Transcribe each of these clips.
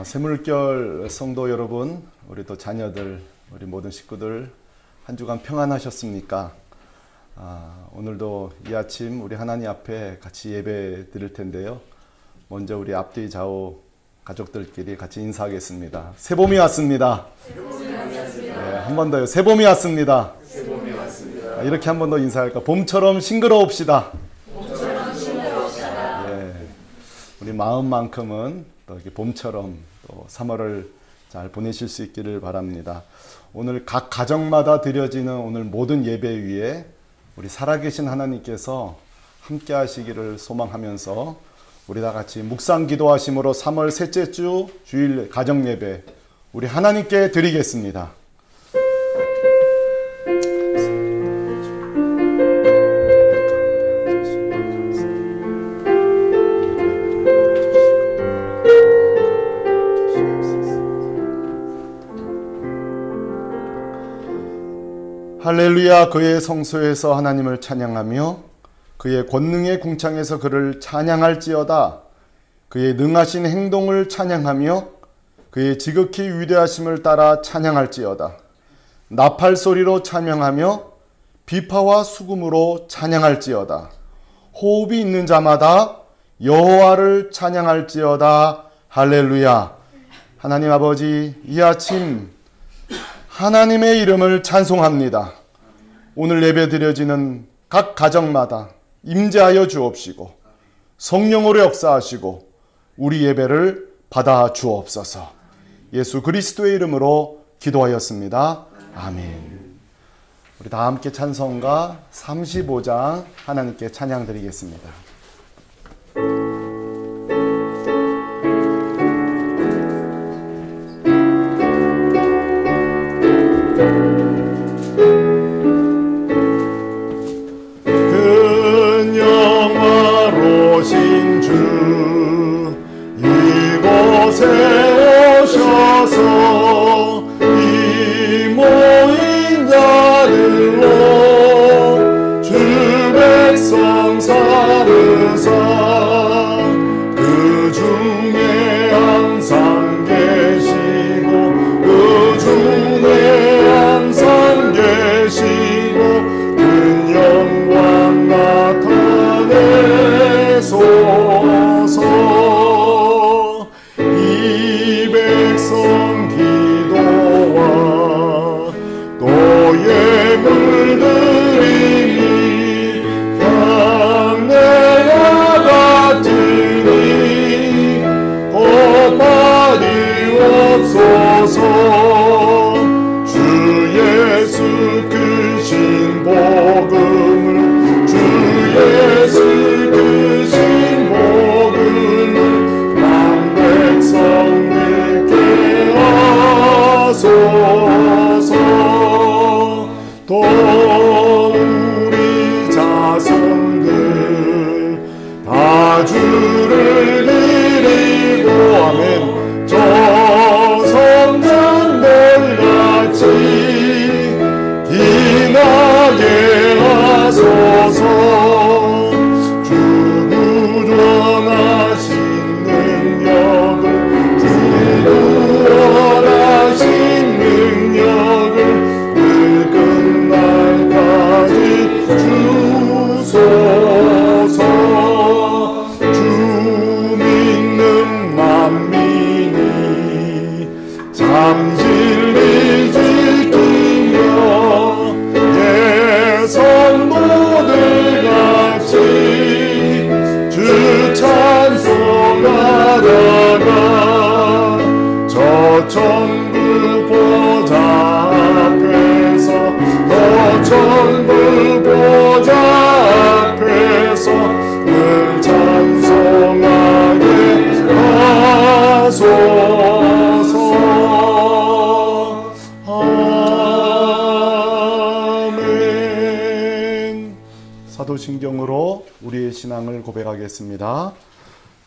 새물결 성도 여러분, 우리 또 자녀들, 우리 모든 식구들 한 주간 평안하셨습니까? 오늘도 이 아침 우리 하나님 앞에 같이 예배 드릴 텐데요. 먼저 우리 앞뒤 좌우 가족들끼리 같이 인사하겠습니다. 새봄이 왔습니다. 네, 한 번 더요. 새봄이 왔습니다. 이렇게 한 번 더 인사할까? 봄처럼 싱그러웁시다. 네, 우리 마음만큼은 또 이렇게 봄처럼 또 3월을 잘 보내실 수 있기를 바랍니다. 오늘 각 가정마다 드려지는 오늘 모든 예배 위에 우리 살아계신 하나님께서 함께 하시기를 소망하면서 우리 다 같이 묵상 기도하심으로 3월 셋째 주 주일 가정 예배 우리 하나님께 드리겠습니다. 할렐루야. 그의 성소에서 하나님을 찬양하며 그의 권능의 궁창에서 그를 찬양할지어다. 그의 능하신 행동을 찬양하며 그의 지극히 위대하심을 따라 찬양할지어다. 나팔 소리로 찬양하며 비파와 수금으로 찬양할지어다. 호흡이 있는 자마다 여호와를 찬양할지어다. 할렐루야. 하나님 아버지, 이 아침 하나님의 이름을 찬송합니다. 오늘 예배 드려지는 각 가정마다 임재하여 주옵시고 성령으로 역사하시고 우리 예배를 받아 주옵소서. 예수 그리스도의 이름으로 기도하였습니다. 아멘. 우리 다 함께 찬송가 35장 하나님께 찬양 드리겠습니다. 이곳에 오셔서 이 모인 자들로 주 백성 삼으사 그 중에 항상 계시고 그 중에 항상 계시고 큰 영광 나타내소서. 주 예수 크신 복음을 주 예수 크신 복음을 만 백성들께 하소서. 또 우리 자손들 다 주를 기리고 아멘. 빛나게 하소서. 주 구원하신 능력을 주 구원하신 능력을 늙은 날까지 주소서. 주 믿는 만민이 잠진리 지키며 성도들 같이 주 찬송하다가 저 천국 보좌 앞에서 저 천국 보좌 앞에서 늘 찬송하게 하소서. 사도신경으로 우리의 신앙을 고백하겠습니다.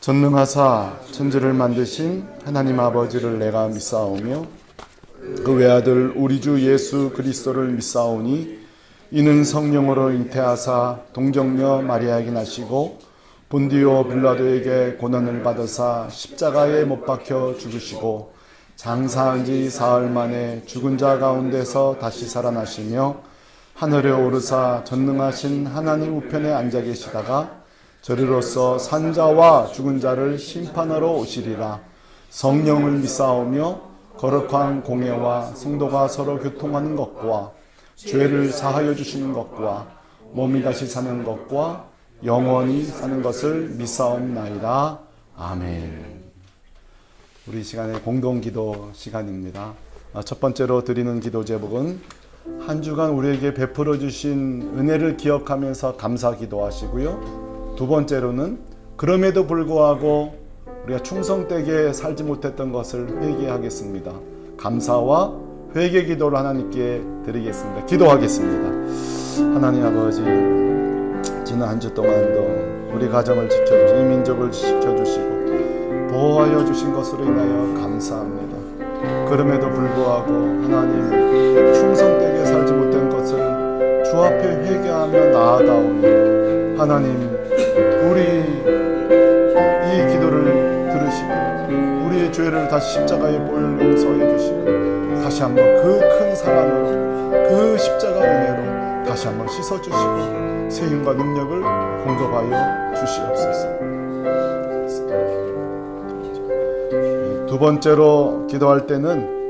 전능하사 천지를 만드신 하나님 아버지를 내가 믿사오며 그 외아들 우리 주 예수 그리스도를 믿사오니 이는 성령으로 잉태하사 동정녀 마리아에게 나시고 본디오 빌라도에게 고난을 받으사 십자가에 못 박혀 죽으시고 장사한 지 사흘 만에 죽은 자 가운데서 다시 살아나시며 하늘에 오르사 전능하신 하나님 우편에 앉아 계시다가 저리로서 산자와 죽은 자를 심판하러 오시리라. 성령을 믿사오며 거룩한 공예와 성도가 서로 교통하는 것과 죄를 사하여 주시는 것과 몸이 다시 사는 것과 영원히 사는 것을 믿사옵나이다. 아멘. 우리 시간의 공동기도 시간입니다. 첫 번째로 드리는 기도 제목은 한 주간 우리에게 베풀어 주신 은혜를 기억하면서 감사 기도하시고요. 두 번째로는 그럼에도 불구하고 우리가 충성되게 살지 못했던 것을 회개하겠습니다. 감사와 회개 기도를 하나님께 드리겠습니다. 기도하겠습니다. 하나님 아버지, 지난 한 주 동안도 우리 가정을 지켜주시고 이 민족을 지켜주시고 보호하여 주신 것으로 인하여 감사합니다. 그럼에도 불구하고 하나님 충성되게 살지 못한 것을 주 앞에 회개하며 나아가오니 하나님 우리 이 기도를 들으시고 우리의 죄를 다시 십자가에 보혈로 용서해 주시고 다시 한번 그 큰 사랑으로 그 십자가 은혜로 다시 한번 씻어주시고 새 힘과 능력을 공급하여 주시옵소서. 두 번째로 기도할 때는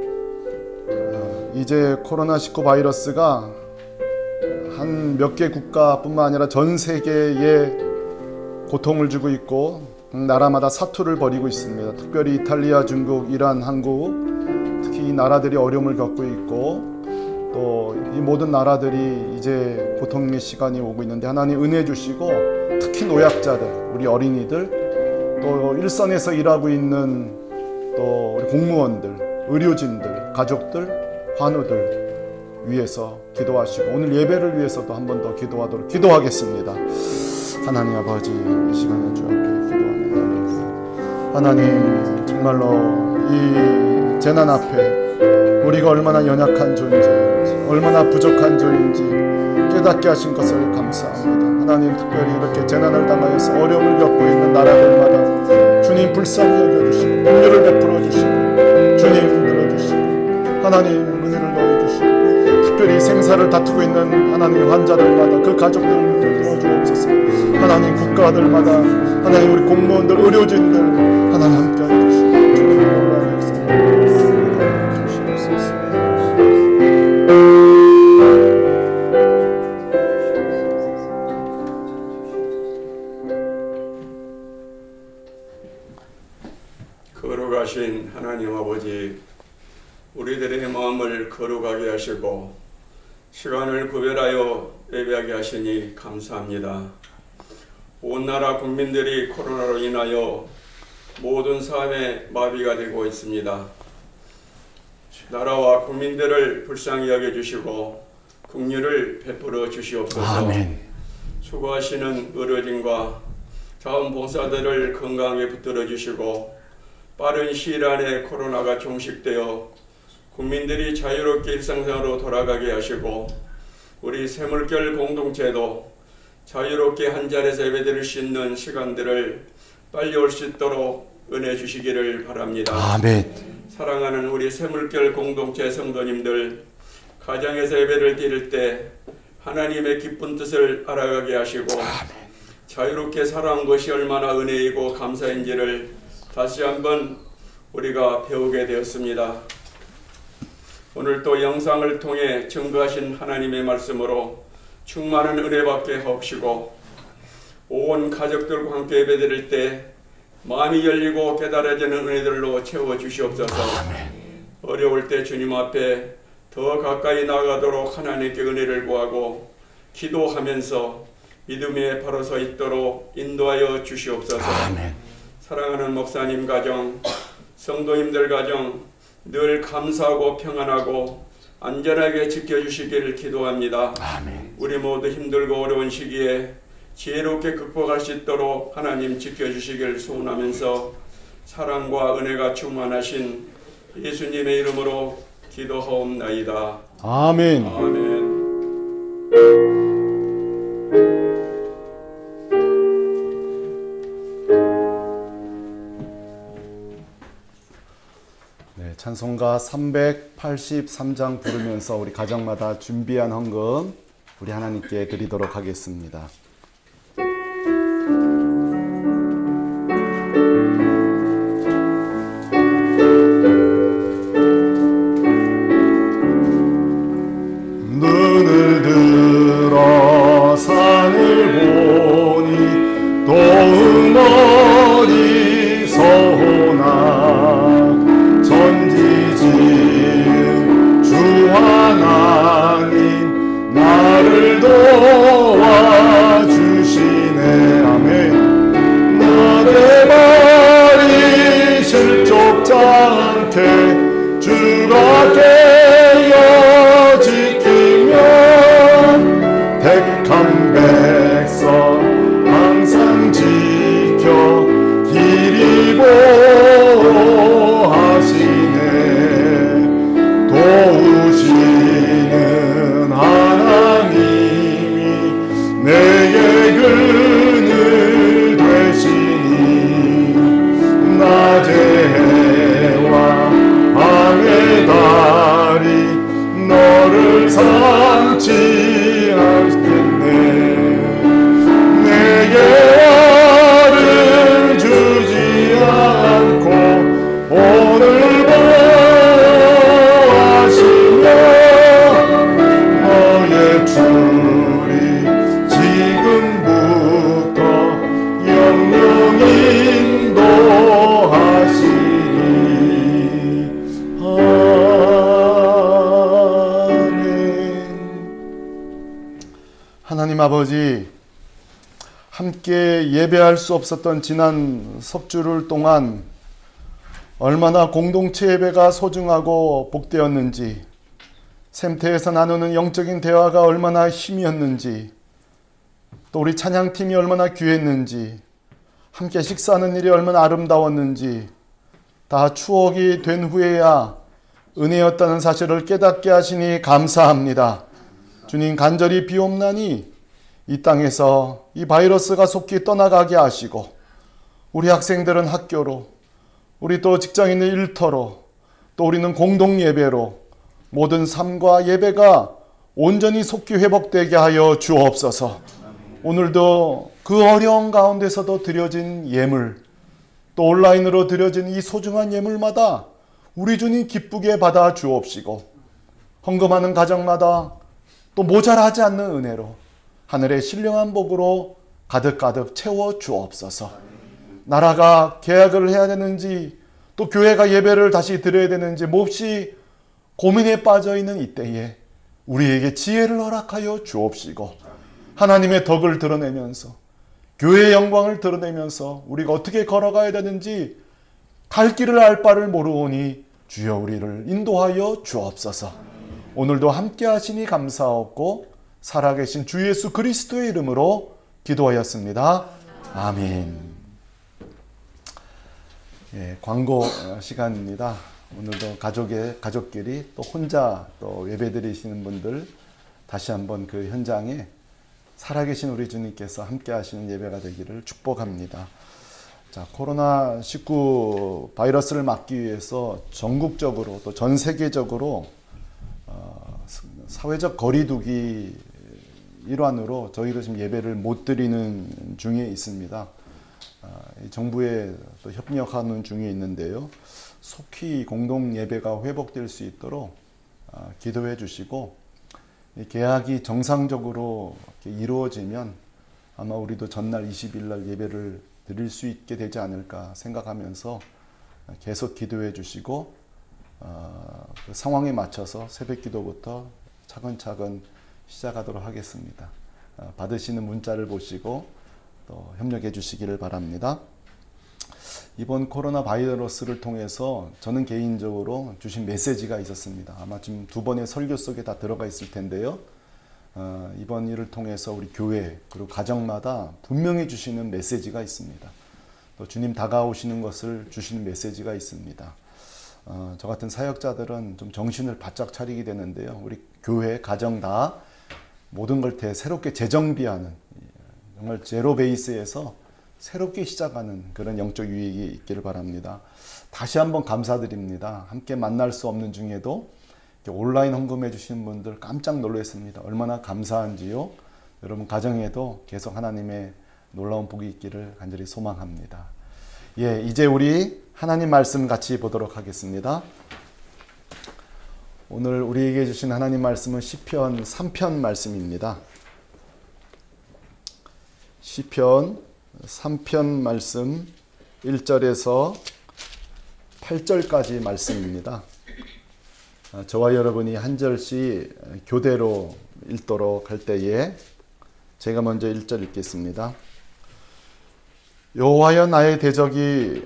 이제 코로나19 바이러스가 한 몇 개 국가뿐만 아니라 전 세계에 고통을 주고 있고 나라마다 사투를 벌이고 있습니다. 특별히 이탈리아, 중국, 이란, 한국 특히 이 나라들이 어려움을 겪고 있고 또 이 모든 나라들이 이제 고통의 시간이 오고 있는데 하나님 은혜 주시고 특히 노약자들, 우리 어린이들 또 일선에서 일하고 있는 또 우리 공무원들, 의료진들, 가족들, 환우들 위해서 기도하시고 오늘 예배를 위해서도 한 번 더 기도하도록 기도하겠습니다. 하나님 아버지, 이 시간에 주 앞에 기도합니다. 하나님 정말로 이 재난 앞에 우리가 얼마나 연약한 존재, 얼마나 부족한 존재인지 깨닫게 하신 것을 감사합니다. 하나님 특별히 이렇게 재난을 당하여서 어려움을 겪고 있는 나라들마다 주님 불쌍히 여겨주시고 긍휼을 베풀어 주시고 주님 들어주시고 하나님 은혜를 넣어주시고 특별히 생사를 다투고 있는 하나님 환자들마다 그 가족들을 들어주옵소서. 하나님 국가들마다 하나님 우리 공무원들, 의료진들 하나님 함께하여 주시고 주님 놀라운 역사를 주시옵소서. 거룩하신 하나님 아버지, 우리들의 마음을 거룩하게 하시고 시간을 구별하여 예배하게 하시니 감사합니다. 온 나라 국민들이 코로나로 인하여 모든 삶에 마비가 되고 있습니다. 나라와 국민들을 불쌍히 여겨주시고 긍휼을 베풀어 주시옵소서. 아멘. 수고하시는 의료진과 자원봉사들을 건강하게 붙들어 주시고 빠른 시일 안에 코로나가 종식되어 국민들이 자유롭게 일상생활로 돌아가게 하시고 우리 새물결 공동체도 자유롭게 한 자리에서 예배드릴 수 있는 시간들을 빨리 올 수 있도록 은혜 주시기를 바랍니다. 아멘. 사랑하는 우리 새물결 공동체 성도님들, 가정에서 예배를 드릴 때 하나님의 기쁜 뜻을 알아가게 하시고 자유롭게 살아온 것이 얼마나 은혜이고 감사인지를 다시 한번 우리가 배우게 되었습니다. 오늘 또 영상을 통해 증거하신 하나님의 말씀으로 충만한 은혜 받게 하옵시고 온 가족들과 함께 예배드릴 때 마음이 열리고 깨달아지는 은혜들로 채워주시옵소서. 어려울 때 주님 앞에 더 가까이 나아가도록 하나님께 은혜를 구하고 기도하면서 믿음에 바로 서 있도록 인도하여 주시옵소서. 아멘. 사랑하는 목사님 가정, 성도님들 가정 늘 감사하고 평안하고 안전하게 지켜주시기를 기도합니다. 아멘. 우리 모두 힘들고 어려운 시기에 지혜롭게 극복할 수 있도록 하나님 지켜주시기를 소원하면서 사랑과 은혜가 충만하신 예수님의 이름으로 기도하옵나이다. 아멘. 아멘. 찬송가 383장 부르면서 우리 가정마다 준비한 헌금 우리 하나님께 드리도록 하겠습니다. 눈을 들어 산을 보니 또 어디서 오나 천지지은 주 하나님 나를 도와주시네. 아멘. 나의 발이 실족지 않게 주가 깨어 지키며 택한 백성 항상 지켜 길이 보호하시네. 도우시는 하나님이 내게 그늘 되시니 낮의 해와 밤의 달이 너를 삼지 않겠네. 내게 화를 주지 않고 오늘 보호하시며 너의 줄이 지금부터 영영 인도하시니. 하나님 아버지, 함께 예배할 수 없었던 지난 석주를 동안 얼마나 공동체 예배가 소중하고 복되었는지, 샘태에서 나누는 영적인 대화가 얼마나 힘이었는지, 또 우리 찬양팀이 얼마나 귀했는지, 함께 식사하는 일이 얼마나 아름다웠는지 다 추억이 된 후에야 은혜였다는 사실을 깨닫게 하시니 감사합니다. 주님, 간절히 비옵나니 이 땅에서 이 바이러스가 속히 떠나가게 하시고 우리 학생들은 학교로, 우리 또 직장인은 일터로, 또 우리는 공동 예배로 모든 삶과 예배가 온전히 속히 회복되게 하여 주옵소서. 오늘도 그 어려운 가운데서도 드려진 예물, 또 온라인으로 드려진 이 소중한 예물마다 우리 주님 기쁘게 받아 주옵시고 헌금하는 가정마다 또 모자라지 않는 은혜로 하늘의 신령한 복으로 가득가득 채워 주옵소서. 나라가 개혁을 해야 되는지 또 교회가 예배를 다시 드려야 되는지 몹시 고민에 빠져 있는 이때에 우리에게 지혜를 허락하여 주옵시고 하나님의 덕을 드러내면서 교회의 영광을 드러내면서 우리가 어떻게 걸어가야 되는지 갈 길을 알 바를 모르오니 주여 우리를 인도하여 주옵소서. 오늘도 함께 하시니 감사하고 살아계신 주 예수 그리스도의 이름으로 기도하였습니다. 아멘. 예, 광고 시간입니다. 오늘도 가족끼리 또 혼자 또 예배드리시는 분들 다시 한번 그 현장에 살아계신 우리 주님께서 함께 하시는 예배가 되기를 축복합니다. 자, 코로나19 바이러스를 막기 위해서 전국적으로 또 전 세계적으로 사회적 거리두기 일환으로 저희도 지금 예배를 못 드리는 중에 있습니다. 정부에 또 협력하는 중에 있는데요. 속히 공동 예배가 회복될 수 있도록 기도해 주시고 개학이 정상적으로 이루어지면 아마 우리도 전날 20일 날 예배를 드릴 수 있게 되지 않을까 생각하면서 계속 기도해 주시고 그 상황에 맞춰서 새벽 기도부터 차근차근 시작하도록 하겠습니다. 받으시는 문자를 보시고 또 협력해 주시기를 바랍니다. 이번 코로나 바이러스를 통해서 저는 개인적으로 주신 메시지가 있었습니다. 아마 지금 두 번의 설교 속에 다 들어가 있을 텐데요. 이번 일을 통해서 우리 교회 그리고 가정마다 분명히 주시는 메시지가 있습니다. 또 주님 다가오시는 것을 주시는 메시지가 있습니다. 저 같은 사역자들은 좀 정신을 바짝 차리게 되는데요. 우리 교회, 가정 다 모든 걸 새롭게 재정비하는 정말 제로 베이스에서 새롭게 시작하는 그런 영적 유익이 있기를 바랍니다. 다시 한번 감사드립니다. 함께 만날 수 없는 중에도 온라인 헌금해 주신 분들 깜짝 놀랐습니다. 얼마나 감사한지요. 여러분 가정에도 계속 하나님의 놀라운 복이 있기를 간절히 소망합니다. 예, 이제 우리 하나님 말씀 같이 보도록 하겠습니다. 오늘 우리에게 주신 하나님 말씀은 시편 3편 말씀입니다. 시편 3편 말씀 1절에서 8절까지 말씀입니다. 저와 여러분이 한 절씩 교대로 읽도록 할 때에 제가 먼저 1절 읽겠습니다. 여호와여 나의 대적이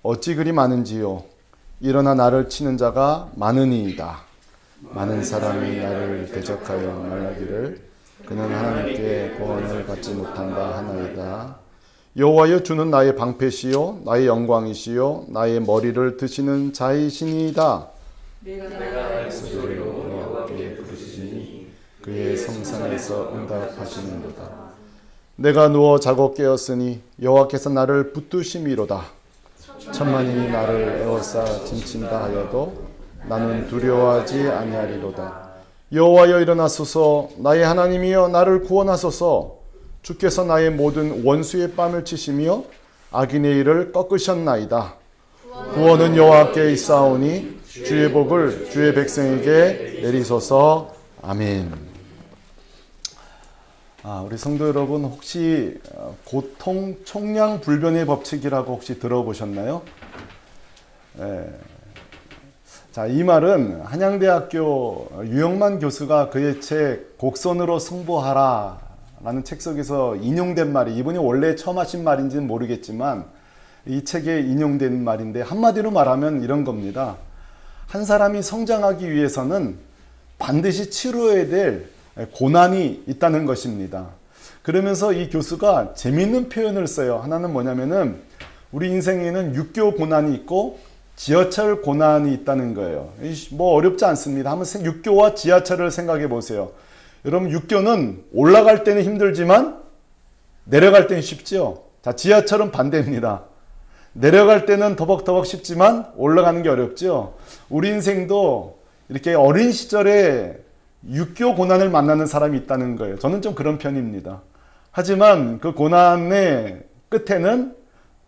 어찌 그리 많은지요. 일어나 나를 치는 자가 많으니이다. 많은 사람이 나를 대적하여 말하기를 그는 하나님께 구원을 받지 못한다 하나이다. 여호와여 주는 나의 방패시요 나의 영광이시요 나의 머리를 드시는 자이시니이다. 내가 소리로 여호와께 부르시니 그의 성산에서 응답하시는도다. 내가 누워 자고 깨었으니 여호와께서 나를 붙드심이로다. 천만인이 나를 에워싸 진친다 하여도 나는 두려워하지 아니하리로다. 여호와여 일어나소서. 나의 하나님이여 나를 구원하소서. 주께서 나의 모든 원수의 뺨을 치시며 악인의 일을 꺾으셨나이다. 구원은 여호와께 있사오니 주의 복을 주의 백성에게 내리소서. 아멘. 우리 성도 여러분, 혹시 고통 총량 불변의 법칙이라고 혹시 들어보셨나요? 자, 이 말은 한양대학교 유영만 교수가 그의 책 곡선으로 승부하라 라는 책 속에서 인용된 말이, 이분이 원래 처음 하신 말인지는 모르겠지만 이 책에 인용된 말인데, 한마디로 말하면 이런 겁니다. 한 사람이 성장하기 위해서는 반드시 치료해야 될 고난이 있다는 것입니다. 그러면서 이 교수가 재미있는 표현을 써요. 하나는 뭐냐면은 우리 인생에는 육교 고난이 있고 지하철 고난이 있다는 거예요. 뭐 어렵지 않습니다. 한번 육교와 지하철을 생각해 보세요. 여러분, 육교는 올라갈 때는 힘들지만 내려갈 때는 쉽죠. 자, 지하철은 반대입니다. 내려갈 때는 더벅더벅 쉽지만 올라가는 게 어렵죠. 우리 인생도 이렇게 어린 시절에 육교 고난을 만나는 사람이 있다는 거예요. 저는 좀 그런 편입니다. 하지만 그 고난의 끝에는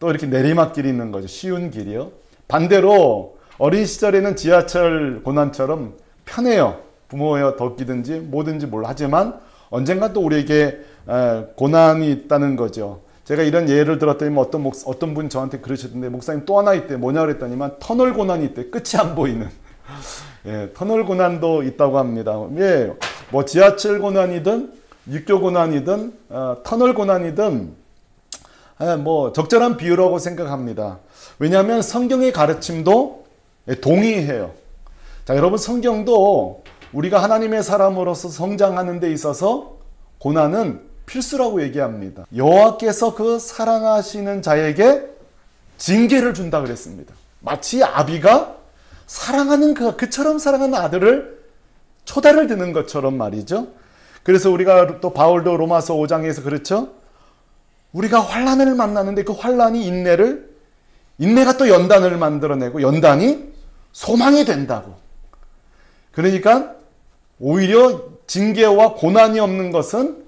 또 이렇게 내리막길이 있는 거죠. 쉬운 길이요. 반대로 어린 시절에는 지하철 고난처럼 편해요. 부모여 덕이든지 뭐든지 몰라. 하지만 언젠가 또 우리에게 고난이 있다는 거죠. 제가 이런 예를 들었더니 어떤 분이 저한테 그러시던데, 목사님 또 하나 있대. 뭐냐 그랬더니만 터널 고난이 있대. 끝이 안 보이는. 예, 터널 고난도 있다고 합니다. 예, 뭐 지하철 고난이든 육교 고난이든 터널 고난이든 뭐 적절한 비유라고 생각합니다. 왜냐하면 성경의 가르침도 동의해요. 자, 여러분, 성경도 우리가 하나님의 사람으로서 성장하는 데 있어서 고난은 필수라고 얘기합니다. 여호와께서 그 사랑하시는 자에게 징계를 준다 그랬습니다. 마치 아비가 사랑하는 그처럼 사랑하는 아들을 초대를 드는 것처럼 말이죠. 그래서 우리가 또 바울도 로마서 5장에서 그렇죠. 우리가 환난을 만나는데 그 환난이 인내가 또 연단을 만들어내고 연단이 소망이 된다고. 그러니까 오히려 징계와 고난이 없는 것은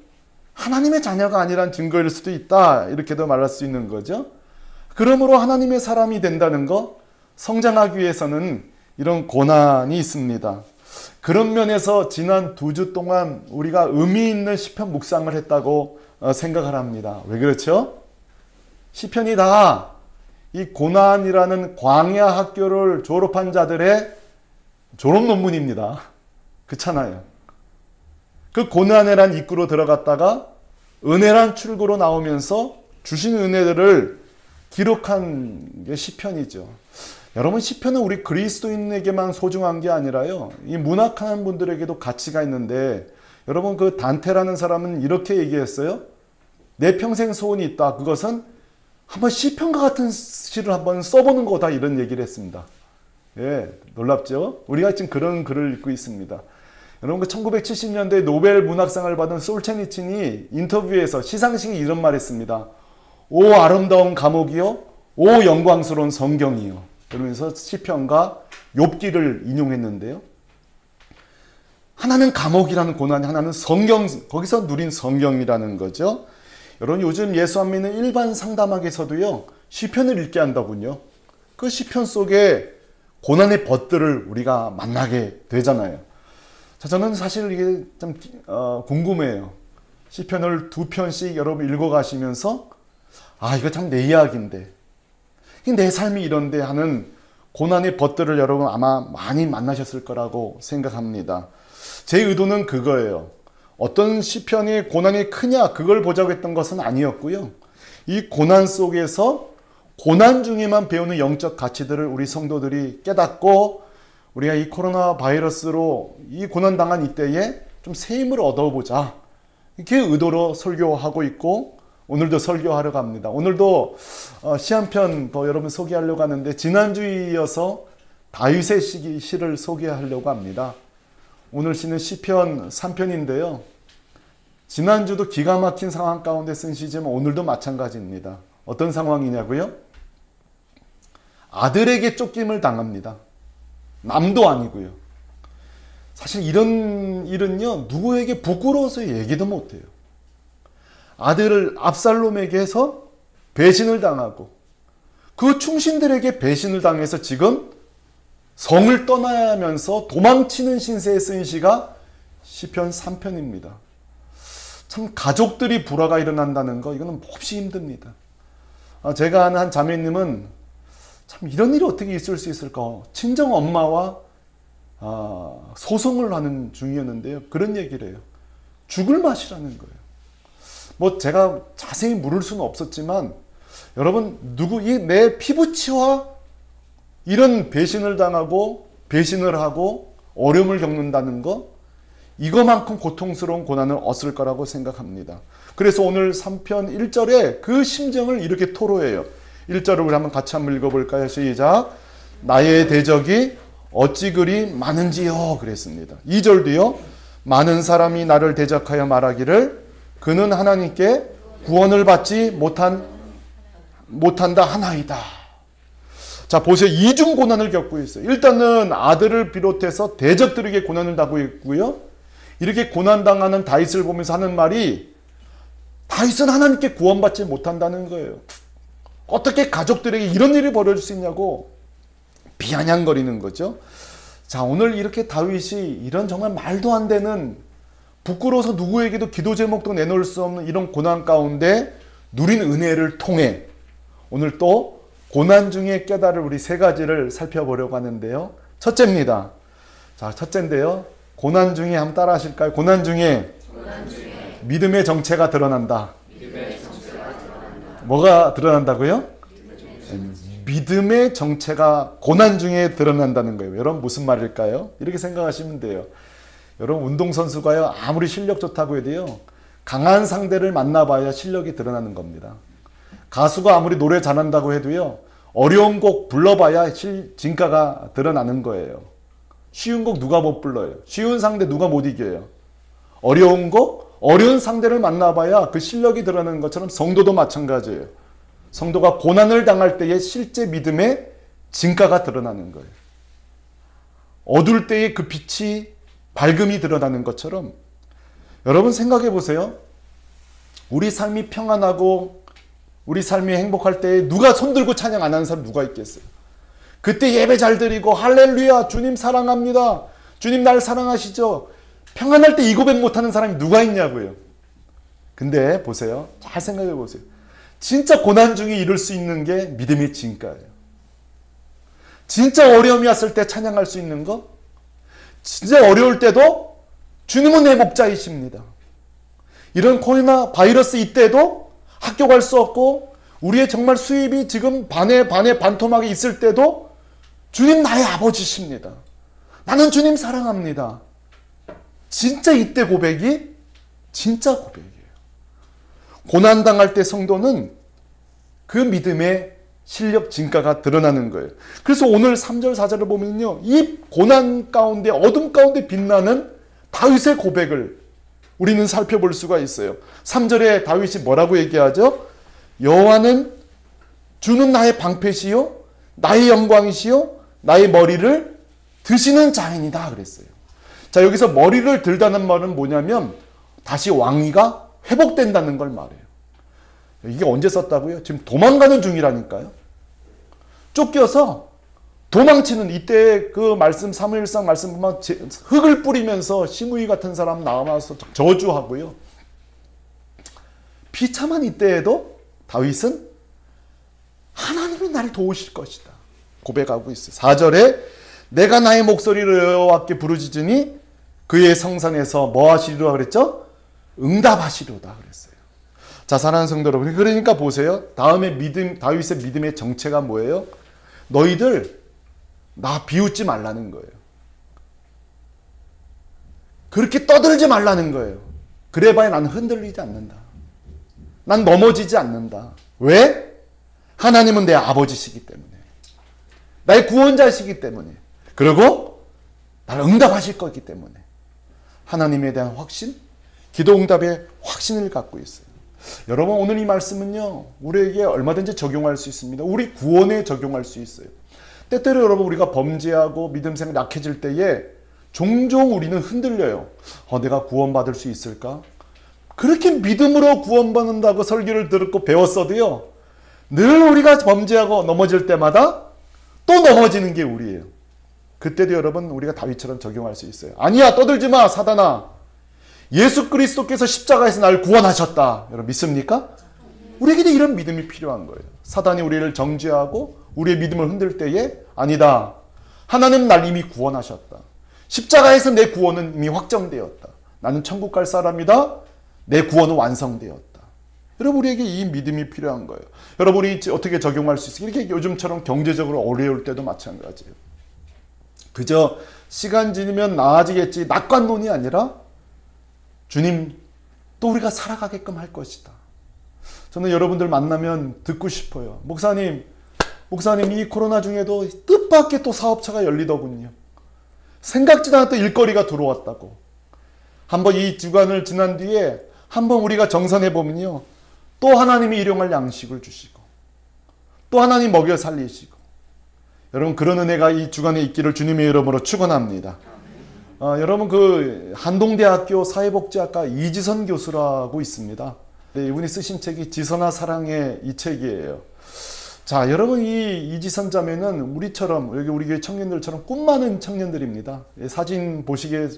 하나님의 자녀가 아니란 증거일 수도 있다. 이렇게도 말할 수 있는 거죠. 그러므로 하나님의 사람이 된다는 것, 성장하기 위해서는 이런 고난이 있습니다. 그런 면에서 지난 2주 동안 우리가 의미 있는 시편 묵상을 했다고 생각을 합니다. 왜 그렇죠? 시편이 다 이 고난이라는 광야 학교를 졸업한 자들의 졸업 논문입니다. 그렇잖아요. 그 고난이란 입구로 들어갔다가 은혜란 출구로 나오면서 주신 은혜들을 기록한 게 시편이죠. 여러분, 시편은 우리 그리스도인에게만 소중한 게 아니라요, 이 문학하는 분들에게도 가치가 있는데, 여러분, 그 단테라는 사람은 이렇게 얘기했어요. 내 평생 소원이 있다. 그것은 한번 시편과 같은 시를 한번 써보는 거다. 이런 얘기를 했습니다. 예, 놀랍죠? 우리가 지금 그런 글을 읽고 있습니다. 여러분, 그 1970년대 노벨 문학상을 받은 솔체니친이 인터뷰에서 시상식에 이런 말 했습니다. 오 아름다운 감옥이요, 오 영광스러운 성경이요. 그러면서 시편과 욥기를 인용했는데요. 하나는 감옥이라는 고난, 하나는 성경, 거기서 누린 성경이라는 거죠. 여러분 요즘 예수 안 믿는 일반 상담학에서도요 시편을 읽게 한다군요. 그 시편 속에 고난의 벗들을 우리가 만나게 되잖아요. 자, 저는 사실 이게 좀 궁금해요. 시편을 2편씩 여러분 읽어가시면서 아 이거 참 내 이야기인데, 내 삶이 이런데 하는 고난의 벗들을 여러분 아마 많이 만나셨을 거라고 생각합니다. 제 의도는 그거예요. 어떤 시편이 고난이 크냐 그걸 보자고 했던 것은 아니었고요. 이 고난 속에서 고난 중에만 배우는 영적 가치들을 우리 성도들이 깨닫고 우리가 이 코로나 바이러스로 이 고난당한 이때에 좀 새 힘을 얻어보자, 이렇게 의도로 설교하고 있고 오늘도 설교하러 갑니다. 오늘도 시 한 편 더 여러분 소개하려고 하는데 지난주에 이어서 다윗의 시를 소개하려고 합니다. 오늘 시는 시편 3편인데요. 지난주도 기가 막힌 상황 가운데 쓴 시지만 오늘도 마찬가지입니다. 어떤 상황이냐고요? 아들에게 쫓김을 당합니다. 남도 아니고요. 사실 이런 일은요 누구에게 부끄러워서 얘기도 못해요. 아들을 압살롬에게서 배신을 당하고 그 충신들에게 배신을 당해서 지금 성을 떠나야 하면서 도망치는 신세에 쓴 시가 시편 3편입니다. 참 가족들이 불화가 일어난다는 거 이거는 몹시 힘듭니다. 제가 아는 한 자매님은 참 이런 일이 어떻게 있을 수 있을까, 친정 엄마와 소송을 하는 중이었는데요. 그런 얘기를 해요. 죽을 맛이라는 거예요. 뭐 제가 자세히 물을 수는 없었지만 여러분 내 피부치와 이런 배신을 당하고 배신을 하고 어려움을 겪는다는 거, 이거만큼 고통스러운 고난은 없을 거라고 생각합니다. 그래서 오늘 3편 1절에 그 심정을 이렇게 토로해요. 1절을 우리 한번 같이 한번 읽어볼까요? 시작. 나의 대적이 어찌 그리 많은지요 그랬습니다. 2절도요. 많은 사람이 나를 대적하여 말하기를 그는 하나님께 구원을 받지 못한다 하나이다. 자 보세요. 이중 고난을 겪고 있어요. 일단은 아들을 비롯해서 대적들에게 고난을 당하고 있고요. 이렇게 고난당하는 다윗을 보면서 하는 말이 다윗은 하나님께 구원받지 못한다는 거예요. 어떻게 가족들에게 이런 일이 벌어질 수 있냐고 비아냥거리는 거죠. 자 오늘 이렇게 다윗이 이런 정말 말도 안 되는, 부끄러워서 누구에게도 기도 제목도 내놓을 수 없는 이런 고난 가운데 누린 은혜를 통해 오늘 또 고난 중에 깨달을 우리 세 가지를 살펴보려고 하는데요. 첫째입니다. 자, 첫째인데요. 고난 중에 한번 따라 하실까요? 고난 중에 믿음의 정체가 드러난다. 뭐가 드러난다고요? 믿음의 정체가 고난 중에 드러난다는 거예요. 여러분 무슨 말일까요? 이렇게 생각하시면 돼요. 여러분 운동선수가요 아무리 실력 좋다고 해도요 강한 상대를 만나봐야 실력이 드러나는 겁니다. 가수가 아무리 노래 잘한다고 해도요 어려운 곡 불러봐야 진가가 드러나는 거예요. 쉬운 곡 누가 못 불러요? 쉬운 상대 누가 못 이겨요? 어려운 곡, 어려운 상대를 만나봐야 그 실력이 드러나는 것처럼 성도도 마찬가지예요. 성도가 고난을 당할 때의 실제 믿음의 진가가 드러나는 거예요. 어두울 때의 그 빛이 밝음이 드러나는 것처럼 여러분 생각해 보세요. 우리 삶이 평안하고 우리 삶이 행복할 때 누가 손들고 찬양 안 하는 사람 누가 있겠어요? 그때 예배 잘 드리고 할렐루야 주님 사랑합니다. 주님 날 사랑하시죠. 평안할 때 이 고백 못하는 사람이 누가 있냐고요. 근데 보세요. 잘 생각해 보세요. 진짜 고난 중에 이룰 수 있는 게 믿음의 진가예요. 진짜 어려움이 왔을 때 찬양할 수 있는 거, 진짜 어려울 때도 주님은 내 목자이십니다. 이런 코로나 바이러스 이때도 학교 갈 수 없고 우리의 정말 수입이 지금 반에 반토막에 있을 때도 주님 나의 아버지십니다. 나는 주님 사랑합니다. 진짜 이때 고백이 진짜 고백이에요. 고난당할 때 성도는 그 믿음의 실력 진가가 드러나는 거예요. 그래서 오늘 3절 4절을 보면요. 이 고난 가운데 어둠 가운데 빛나는 다윗의 고백을 우리는 살펴볼 수가 있어요. 3절에 다윗이 뭐라고 얘기하죠? 여호와는 주는 나의 방패시요 나의 영광이시요 나의 머리를 드시는 자인이다 그랬어요. 자, 여기서 머리를 들다는 말은 뭐냐면 다시 왕위가 회복된다는 걸 말해요. 이게 언제 썼다고요? 지금 도망가는 중이라니까요. 쫓겨서 도망치는 이때 그 말씀 사무엘상 말씀 보면 흙을 뿌리면서 시므이 같은 사람 나와서 저주하고요. 비참한 이때에도 다윗은 하나님이 나를 도우실 것이다 고백하고 있어요. 4절에 내가 나의 목소리를 여호와께 부르짖으니 그의 성산에서 뭐 하시리라 그랬죠? 응답하시리로다 그랬어요. 자, 사랑하는 성도 여러분, 그러니까 보세요. 다음에 다윗의 믿음의 정체가 뭐예요? 너희들 나 비웃지 말라는 거예요. 그렇게 떠들지 말라는 거예요. 그래봐야 난 흔들리지 않는다. 난 넘어지지 않는다. 왜? 하나님은 내 아버지시기 때문에. 나의 구원자시기 때문에. 그리고 나를 응답하실 거기 때문에. 하나님에 대한 확신, 기도 응답의 확신을 갖고 있어요. 여러분, 오늘 이 말씀은요, 우리에게 얼마든지 적용할 수 있습니다. 우리 구원에 적용할 수 있어요. 때때로 여러분, 우리가 범죄하고 믿음 생활 약해질 때에 종종 우리는 흔들려요. 내가 구원받을 수 있을까? 그렇게 믿음으로 구원받는다고 설교를 듣고 배웠어도요, 늘 우리가 범죄하고 넘어질 때마다 또 넘어지는 게 우리예요. 그때도 여러분, 우리가 다윗처럼 적용할 수 있어요. 아니야, 떠들지 마, 사단아. 예수 그리스도께서 십자가에서 나를 구원하셨다. 여러분 믿습니까? 우리에게도 이런 믿음이 필요한 거예요. 사단이 우리를 정죄하고 우리의 믿음을 흔들 때에 아니다. 하나님 날 이미 구원하셨다. 십자가에서 내 구원은 이미 확정되었다. 나는 천국 갈 사람이다. 내 구원은 완성되었다. 여러분, 우리에게 이 믿음이 필요한 거예요. 여러분, 우리 어떻게 적용할 수 있어요? 이렇게 요즘처럼 경제적으로 어려울 때도 마찬가지예요. 그저 시간 지나면 나아지겠지 낙관론이 아니라 주님 또 우리가 살아가게끔 할 것이다. 저는 여러분들 만나면 듣고 싶어요. 목사님 이 코로나 중에도 뜻밖의 또 사업차가 열리더군요. 생각지도 않았던 일거리가 들어왔다고. 한번 이 주간을 지난 뒤에 한번 우리가 정산해 보면요, 또 하나님이 일용할 양식을 주시고 또 하나님 먹여 살리시고, 여러분 그런 은혜가 이 주간에 있기를 주님의 이름으로 축원합니다. 여러분 그 한동대학교 사회복지학과 이지선 교수라고 있습니다. 네, 이분이 쓰신 책이 지선아 사랑의 이 책이에요. 자, 여러분 이 이지선 자매는 우리처럼 여기 우리 교회 청년들처럼 꿈 많은 청년들입니다. 사진 보시게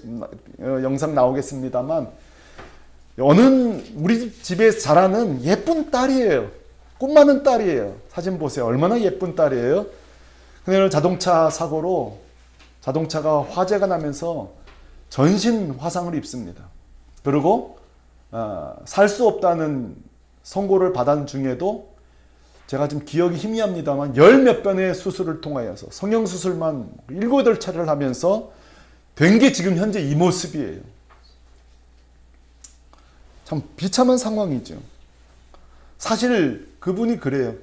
영상 나오겠습니다만 우리 집에 자라는 예쁜 딸이에요. 꿈 많은 딸이에요. 사진 보세요. 얼마나 예쁜 딸이에요. 근데 자동차 사고로 자동차가 화재가 나면서 전신 화상을 입습니다. 그리고 살 수 없다는 선고를 받은 중에도 제가 지금 기억이 희미합니다만 10몇 번의 수술을 통하여서 성형수술만 7, 8차례를 하면서 된 게 지금 현재 이 모습이에요. 참 비참한 상황이죠. 사실 그분이 그래요.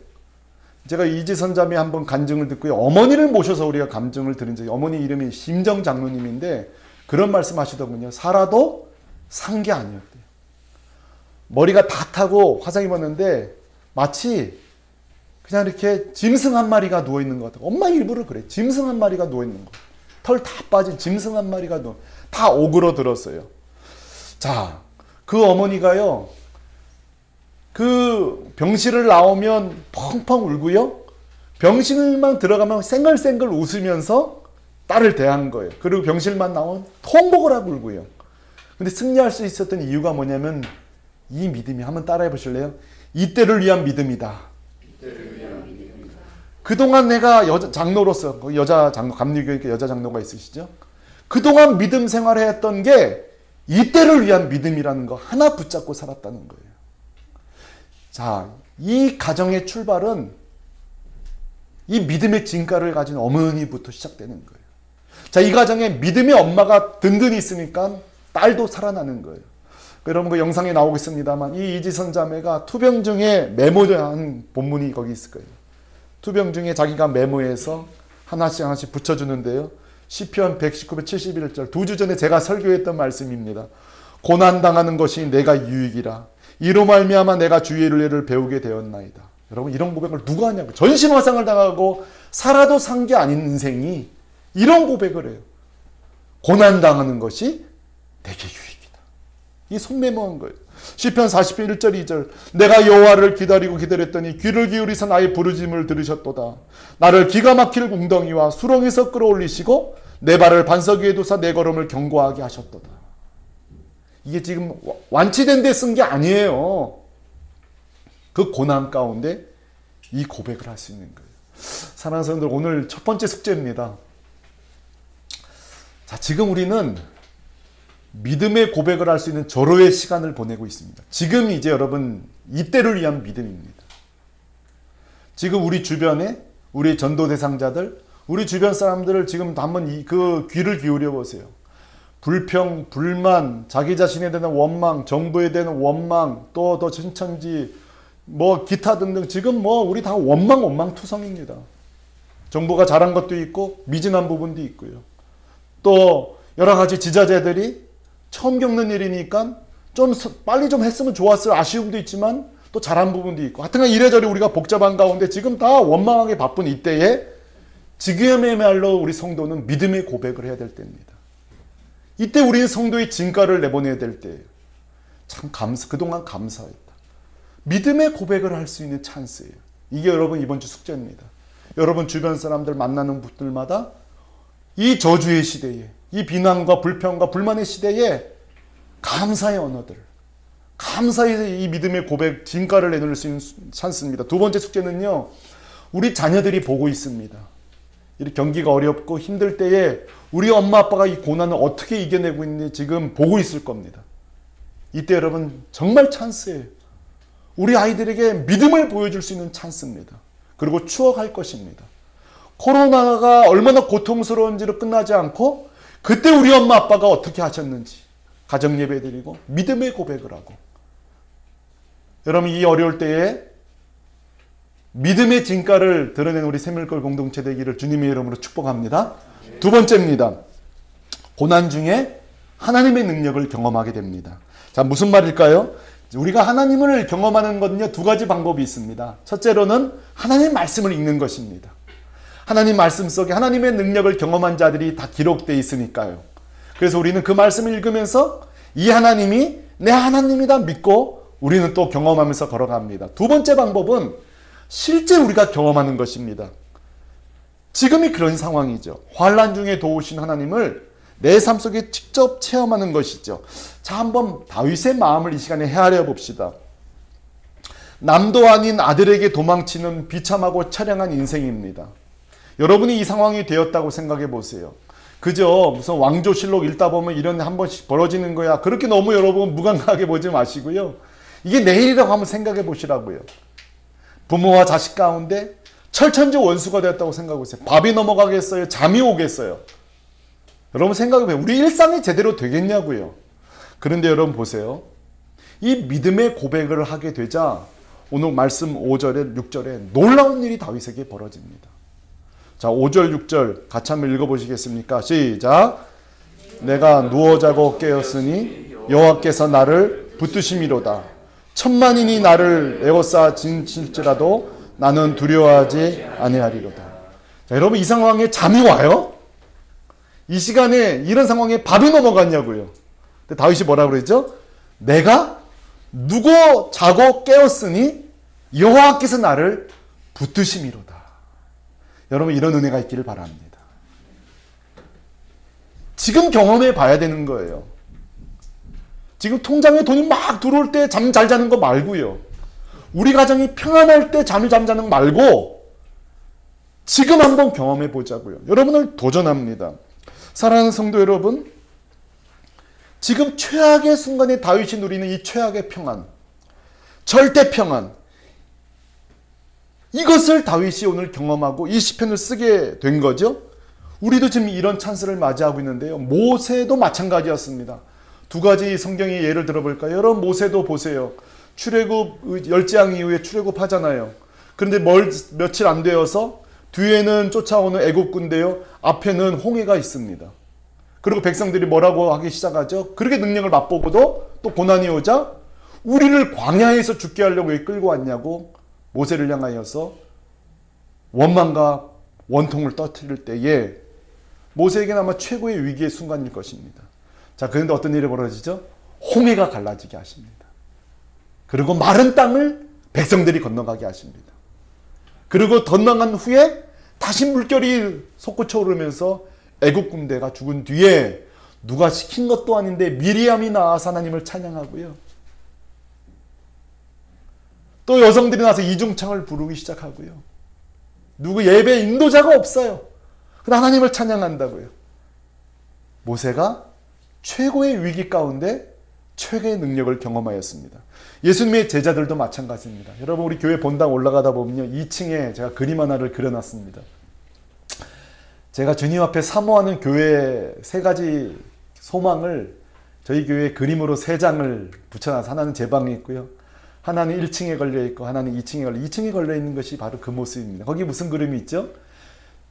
제가 이지선 자매 한번 간증을 듣고요, 어머니를 모셔서 우리가 감증을 들은 적이, 어머니 이름이 심정 장로님인데 그런 말씀 하시더군요. 살아도 산 게 아니었대요. 머리가 다 타고 화상 입었는데 마치 그냥 이렇게 짐승 한 마리가 누워있는 것 같아요. 엄마 일부러 그래. 짐승 한 마리가 누워있는 거. 털 다 빠진 짐승 한 마리가 다 오그러들었어요. 자, 그 어머니가요, 그 병실을 나오면 펑펑 울고요, 병실만 들어가면 생글생글 웃으면서 딸을 대한 거예요. 그리고 병실만 나오면 통곡을 하고 울고요. 근데 승리할 수 있었던 이유가 뭐냐면 이 믿음이, 한번 따라해 보실래요? 이때를 위한 믿음이다. 그동안 내가 장로로서, 여자 장로, 감리교회 여자 장로가 있으시죠? 그동안 믿음 생활을 했던 게 이때를 위한 믿음이라는 거 하나 붙잡고 살았다는 거예요. 자, 이 가정의 출발은 이 믿음의 진가를 가진 어머니부터 시작되는 거예요. 자, 이 가정에 믿음의 엄마가 든든히 있으니까 딸도 살아나는 거예요. 여러분 그 영상에 나오겠습니다만 이 이지선 자매가 투병 중에 메모한 본문이 거기 있을 거예요. 투병 중에 자기가 메모해서 하나씩 붙여주는데요. 시편 119편 71절, 2주 전에 제가 설교했던 말씀입니다. 고난당하는 것이 내가 유익이라. 이로 말미암아 내가 주의 윤례를 배우게 되었나이다. 여러분 이런 고백을 누가 하냐고. 전신화상을 당하고 살아도 산 게 아닌 인생이 이런 고백을 해요. 고난당하는 것이 내게 유익이다. 이 손메모한 거예요. 시편 40편 1절 2절 내가 여호와를 기다리고 기다렸더니 귀를 기울이사 나의 부르짖음을 들으셨도다. 나를 기가 막힐 궁덩이와 수렁에서 끌어올리시고 내 발을 반석 위에 두사 내 걸음을 견고하게 하셨도다. 이게 지금 완치된 데 쓴 게 아니에요. 그 고난 가운데 이 고백을 할 수 있는 거예요. 사랑하는 성도들, 오늘 첫 번째 숙제입니다. 자, 지금 우리는 믿음의 고백을 할 수 있는 절호의 시간을 보내고 있습니다. 지금 이제 여러분 이때를 위한 믿음입니다. 지금 우리 주변에 우리 전도 대상자들, 우리 주변 사람들을 지금 한번 그 귀를 기울여 보세요. 불평, 불만, 자기 자신에 대한 원망, 정부에 대한 원망, 또 더 천천지, 뭐 기타 등등 지금 뭐 우리 다 원망투성입니다. 정부가 잘한 것도 있고 미진한 부분도 있고요. 또 여러 가지 지자체들이 처음 겪는 일이니까 좀 빨리 좀 했으면 좋았을 아쉬움도 있지만 또 잘한 부분도 있고 하여튼 이래저래 우리가 복잡한 가운데 지금 다 원망하게 바쁜 이때에 지금의말로 우리 성도는 믿음의 고백을 해야 될 때입니다. 이때 우리는 성도의 진가를 내보내야 될 때예요. 참 그동안 감사했다. 믿음의 고백을 할 수 있는 찬스예요. 이게 여러분 이번 주 숙제입니다. 여러분 주변 사람들 만나는 분들마다 이 저주의 시대에, 이 비난과 불평과 불만의 시대에 감사의 언어들, 감사의 이 믿음의 고백, 진가를 내놓을 수 있는 찬스입니다. 두 번째 숙제는요, 우리 자녀들이 보고 있습니다. 이렇게 경기가 어렵고 힘들 때에 우리 엄마 아빠가 이 고난을 어떻게 이겨내고 있는지 지금 보고 있을 겁니다. 이때 여러분 정말 찬스예요. 우리 아이들에게 믿음을 보여줄 수 있는 찬스입니다. 그리고 추억할 것입니다. 코로나가 얼마나 고통스러운지로 끝나지 않고 그때 우리 엄마 아빠가 어떻게 하셨는지 가정예배 드리고 믿음의 고백을 하고, 여러분 이 어려울 때에 믿음의 진가를 드러낸 우리 샘물골 공동체 되기를 주님의 이름으로 축복합니다. 두 번째입니다. 고난 중에 하나님의 능력을 경험하게 됩니다. 자, 무슨 말일까요? 우리가 하나님을 경험하는 것은요, 두 가지 방법이 있습니다. 첫째로는 하나님 말씀을 읽는 것입니다. 하나님 말씀 속에 하나님의 능력을 경험한 자들이 다 기록되어 있으니까요. 그래서 우리는 그 말씀을 읽으면서 이 하나님이 내 하나님이다 믿고 우리는 또 경험하면서 걸어갑니다. 두 번째 방법은 실제 우리가 경험하는 것입니다. 지금이 그런 상황이죠. 환난 중에 도우신 하나님을 내 삶 속에 직접 체험하는 것이죠. 자, 한번 다윗의 마음을 이 시간에 헤아려 봅시다. 남도 아닌 아들에게 도망치는 비참하고 처량한 인생입니다. 여러분이 이 상황이 되었다고 생각해 보세요. 그저 무슨 왕조실록 읽다 보면 이런 한 번씩 벌어지는 거야. 그렇게 너무 여러분 무감각하게 보지 마시고요. 이게 내일이라고 한번 생각해 보시라고요. 부모와 자식 가운데 철천지 원수가 되었다고 생각해 보세요. 밥이 넘어가겠어요? 잠이 오겠어요? 여러분 생각해 보세요. 우리 일상이 제대로 되겠냐고요. 그런데 여러분 보세요. 이 믿음의 고백을 하게 되자 오늘 말씀 5절에 6절에 놀라운 일이 다윗에게 벌어집니다. 자, 5절 6절 같이 한번 읽어보시겠습니까? 시작. 내가 누워 자고 깨었으니 여호와께서 나를 붙드심이로다. 천만인이 나를 에워싸 진칠지라도 나는 두려워하지 아니하리로다. 자, 여러분 이 상황에 잠이 와요? 이 시간에 이런 상황에 밥이 넘어갔냐고요. 근데 다윗이 뭐라고 그랬죠? 내가 누워 자고 깨었으니 여호와께서 나를 붙드심이로다. 여러분 이런 은혜가 있기를 바랍니다. 지금 경험해 봐야 되는 거예요. 지금 통장에 돈이 막 들어올 때 잠 잘 자는 거 말고요. 우리 가정이 평안할 때 잠을 잠자는 거 말고 지금 한번 경험해 보자고요. 여러분을 도전합니다. 사랑하는 성도 여러분, 지금 최악의 순간에 다윗이 누리는 이 최악의 평안, 절대 평안, 이것을 다윗이 오늘 경험하고 이 시편을 쓰게 된 거죠. 우리도 지금 이런 찬스를 맞이하고 있는데요. 모세도 마찬가지였습니다. 두 가지 성경의 예를 들어볼까요? 여러분 모세도 보세요. 출애굽 열재앙 이후에 출애굽하잖아요. 그런데 며칠 안 되어서 뒤에는 쫓아오는 애국군데요, 앞에는 홍해가 있습니다. 그리고 백성들이 뭐라고 하기 시작하죠? 그렇게 능력을 맛보고도 또 고난이 오자 우리를 광야에서 죽게 하려고 왜 끌고 왔냐고 모세를 향하여서 원망과 원통을 떠뜨릴 때에 모세에게는 아마 최고의 위기의 순간일 것입니다. 자, 그런데 어떤 일이 벌어지죠? 홍해가 갈라지게 하십니다. 그리고 마른 땅을 백성들이 건너가게 하십니다. 그리고 건너간 후에 다시 물결이 솟구쳐 오르면서 애국 군대가 죽은 뒤에 누가 시킨 것도 아닌데 미리암이 나와서 하나님을 찬양하고요. 또 여성들이 나와서 이중창을 부르기 시작하고요. 누구 예배 인도자가 없어요. 그러나 하나님을 찬양한다고요. 모세가 최고의 위기 가운데 최고의 능력을 경험하였습니다. 예수님의 제자들도 마찬가지입니다. 여러분, 우리 교회 본당 올라가다 보면요, 2층에 제가 그림 하나를 그려놨습니다. 제가 주님 앞에 사모하는 교회 3가지 소망을 저희 교회 그림으로 3장을 붙여놔서, 하나는 제 방에 있고요, 하나는 1층에 걸려있고 하나는 2층에 걸려있는 것이 바로 그 모습입니다. 거기 무슨 그림이 있죠?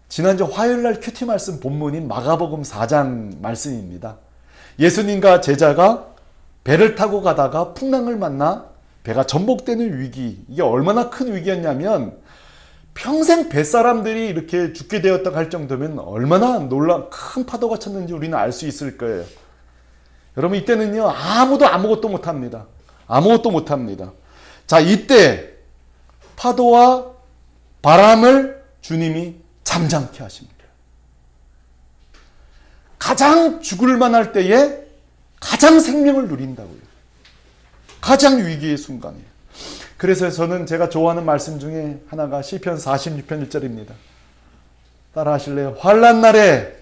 지난주 화요일날 큐티 말씀 본문인 마가복음 4장 말씀입니다. 예수님과 제자가 배를 타고 가다가 풍랑을 만나 배가 전복되는 위기, 이게 얼마나 큰 위기였냐면 평생 뱃사람들이 이렇게 죽게 되었다고 할 정도면 얼마나 큰 파도가 쳤는지 우리는 알 수 있을 거예요. 여러분, 이때는요, 아무도 아무것도 못합니다. 아무것도 못합니다. 자, 이때 파도와 바람을 주님이 잠잠케 하십니다. 가장 죽을 만할 때에 가장 생명을 누린다고요. 가장 위기의 순간이에요. 그래서 저는 제가 좋아하는 말씀 중에 하나가 시편 46편 1절입니다. 따라 하실래요? 환난 날에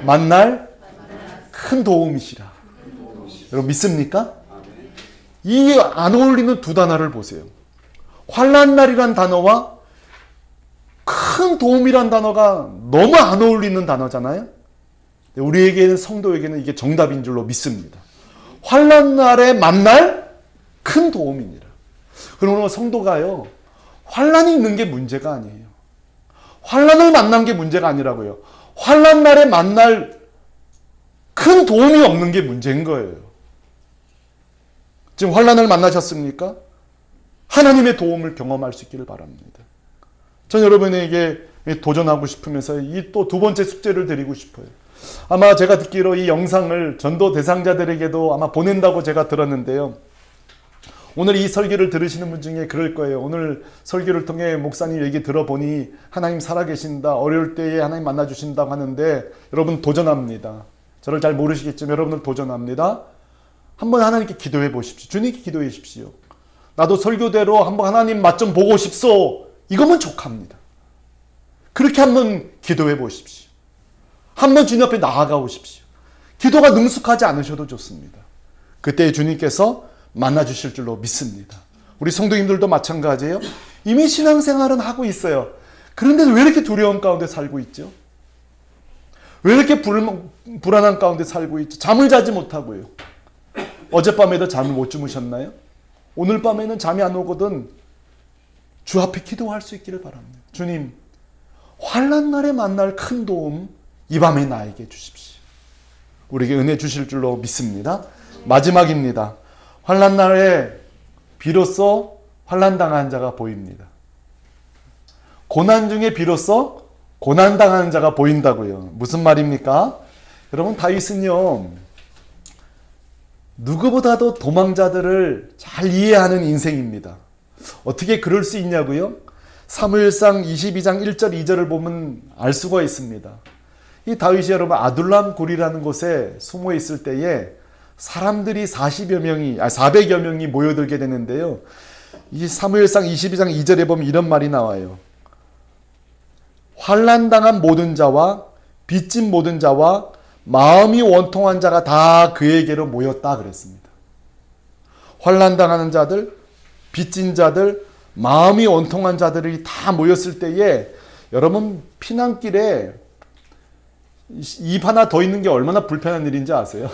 만날 큰 도움이시라. 여러분 믿습니까? 이 안 어울리는 두 단어를 보세요. 환난 날이란 단어와 큰 도움이란 단어가 너무 안 어울리는 단어잖아요. 우리에게는, 성도에게는 이게 정답인 줄로 믿습니다. 환난 날에 만날 큰 도움이니라. 그러면 성도가요, 환난이 있는 게 문제가 아니에요. 환난을 만난 게 문제가 아니라고요. 환난 날에 만날 큰 도움이 없는 게 문제인 거예요. 지금 환난을 만나셨습니까? 하나님의 도움을 경험할 수 있기를 바랍니다. 전 여러분에게 도전하고 싶으면서 이 또 두 번째 숙제를 드리고 싶어요. 아마 제가 듣기로 이 영상을 전도 대상자들에게도 아마 보낸다고 제가 들었는데요. 오늘 이 설교를 들으시는 분 중에 그럴 거예요. 오늘 설교를 통해 목사님 얘기 들어보니 하나님 살아계신다, 어려울 때에 하나님 만나주신다고 하는데, 여러분 도전합니다. 저를 잘 모르시겠지만 여러분들 도전합니다. 한번 하나님께 기도해 보십시오. 주님께 기도해 주십시오. 나도 설교대로 한번 하나님 맛 좀 보고 싶소. 이거면 족합니다. 그렇게 한번 기도해 보십시오. 한번 주님 앞에 나아가 오십시오. 기도가 능숙하지 않으셔도 좋습니다. 그때 주님께서 만나주실 줄로 믿습니다. 우리 성도님들도 마찬가지예요. 이미 신앙생활은 하고 있어요. 그런데 왜 이렇게 두려움 가운데 살고 있죠? 왜 이렇게 불안한 가운데 살고 있죠? 잠을 자지 못하고요. 어젯밤에도 잠을 못 주무셨나요? 오늘 밤에는 잠이 안 오거든 주 앞에 기도할 수 있기를 바랍니다. 주님, 환난 날에 만날 큰 도움 이 밤에 나에게 주십시오. 우리에게 은혜 주실 줄로 믿습니다. 마지막입니다. 환난 날에 비로소 환난당한 자가 보입니다. 고난 중에 비로소 고난당하는 자가 보인다고요. 무슨 말입니까? 여러분, 다윗은요, 누구보다도 도망자들을 잘 이해하는 인생입니다. 어떻게 그럴 수 있냐고요? 사무엘상 22장 1절 2절을 보면 알 수가 있습니다. 이 다윗이 여러분 아둘람 굴이라는 곳에 숨어 있을 때에 사람들이 400여 명이 모여들게 되는데요. 이 사무엘상 22장 2절에 보면 이런 말이 나와요. 환난당한 모든 자와 빚진 모든 자와 마음이 원통한 자가 다 그에게로 모였다 그랬습니다. 환난당하는 자들, 빚진 자들, 마음이 원통한 자들이 다 모였을 때에 여러분 피난길에 입 하나 더 있는 게 얼마나 불편한 일인지 아세요?